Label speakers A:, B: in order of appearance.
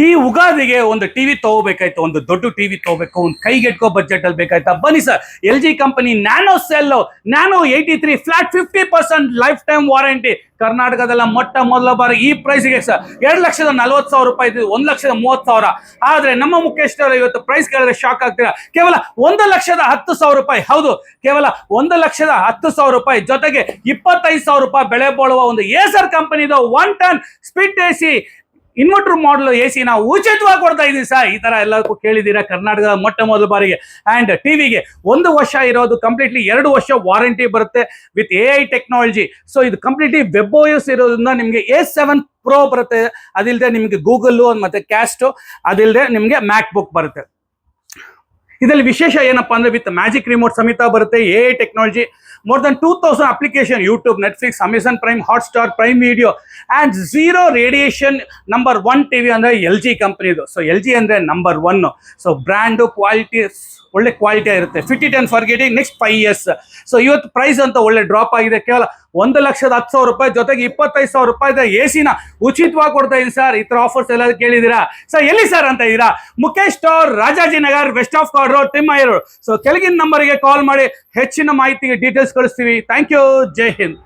A: ಈ ಉಗಾದಿಗೆ ಒಂದು ಟಿವಿ ತಗೋಬೇಕಾಯ್ತು, ಒಂದು ದೊಡ್ಡ ಟಿವಿ ತಗೋಬೇಕು, ಒಂದು ಕೈಗೆಟ್ಕೋ ಬಜೆಟ್ ಅಲ್ಲಿ ಬೇಕಾಯ್ತಾ? ಬನ್ನಿ sir, L G company nano cell, nano 83 flat 50% lifetime warranty. ಕರ್ನಾಟಕದಲ್ಲ ಮೊಟ್ಟ ಮೊದಲ ಬಾರಿ ಈ ಪ್ರೈಸ್ಗೆ ಸರ್ 2,40,000 ರೂಪಾಯಿ ಇದ್ದು 1,30,000. ಆದ್ರೆ ನಮ್ಮ ಮುಖೇಶ್ ಅವರು ಇವತ್ತು ಪ್ರೈಸ್ ಕೇಳಿದ್ರೆ ಶಾಕ್ ಆಗ್ತೀರಾ. ಕೇವಲ 1,10,000 ರೂಪಾಯಿ. ಹೌದು, ಕೇವಲ 1,10,000 ರೂಪಾಯಿ ಜೊತೆಗೆ 25,000 ರೂಪಾಯಿ ಬೆಳೆ ಬಾಳುವ ಒಂದು ಏಸರ್ ಕಂಪನಿದು 1 ಟನ್ ಸ್ಪಿಟ್ ಎಸಿ ಇನ್ವರ್ಟರ್ ಮಾಡಲ್ ಎಸಿ ನಾವು ಉಚಿತವಾಗಿ ಕೊಡ್ತಾ ಇದೀವಿ ಸರ್. ಈ ತರ ಎಲ್ಲಕ್ಕೂ ಕೇಳಿದೀರಾ, ಕರ್ನಾಟಕದ ಮೊಟ್ಟ ಮೊದಲ ಬಾರಿಗೆ. ಅಂಡ್ ಟಿವಿಗೆ 1 ವರ್ಷ ಇರೋದು ಕಂಪ್ಲೀಟ್ಲಿ 2 ವರ್ಷ ವಾರಂಟಿ ಬರುತ್ತೆ ವಿತ್ AI ಟೆಕ್ನಾಲಜಿ. ಸೊ ಇದು ಕಂಪ್ಲೀಟ್ಲಿ ವೆಬ್ OS ಇರೋದ್ರಿಂದ ನಿಮಗೆ A7 Pro ಬರುತ್ತೆ. ಅದಿಲ್ಲದೆ ನಿಮಗೆ ಗೂಗಲ್ ಮತ್ತೆ ಕ್ಯಾಸ್ಟ್, ಅದಿಲ್ಲದೆ ನಿಮಗೆ ಮ್ಯಾಕ್ ಬುಕ್ ಬರುತ್ತೆ. ಇದರಲ್ಲಿ ವಿಶೇಷ ಏನಪ್ಪಾ ಅಂದ್ರೆ ವಿತ್ ಮ್ಯಾಜಿಕ್ ರಿಮೋಟ್ ಸಮೇತ ಬರುತ್ತೆ. AI technology, more than 2000 application, YouTube, Netflix, Amazon prime, Hotstar, prime video and 0 radiation. Number 1 TV ಅಂದ್ರೆ ಎಲ್ ಜಿ ಕಂಪನಿದು. ಸೊ ಎಲ್ ಜಿ ಅಂದ್ರೆ ನಂಬರ್ 1. ಸೊ ಬ್ರ್ಯಾಂಡು, ಕ್ವಾಲಿಟಿ, ಒಳ್ಳೆ ಕ್ವಾಲಿಟಿ ಇರುತ್ತೆ. Fit it and forget it next 5 years. So ಇವತ್ತು price ಅಂತ ಒಳ್ಳೆ drop ಆಗಿದೆ. ಕೇವಲ 1,10,000 ರೂಪಾಯಿ ಜೊತೆಗೆ 25,000 ರೂಪಾಯಿ ಎಸಿನ ಉಚಿತವಾಗಿ ಕೊಡ್ತಾ ಇದೀನಿ ಸರ್. ಈ ತರ ಆಫರ್ಸ್ ಎಲ್ಲ ಕೇಳಿದೀರಾ ಸರ್? ಎಲ್ಲಿ ಸರ್ ಅಂತ ಇದ್ದೀರಾ? Mukesh store, Rajajinagar, west of chord road, Thimmaiah road. So ಕೆಳಗಿನ ನಂಬರ್ಗೆ ಕಾಲ್ ಮಾಡಿ ಹೆಚ್ಚಿನ ಮಾಹಿತಿಗೆ ಡೀಟೇಲ್ಸ್ ಕಳಿಸ್ತೀವಿ. Thank you. ಜೈ ಹಿಂದ್.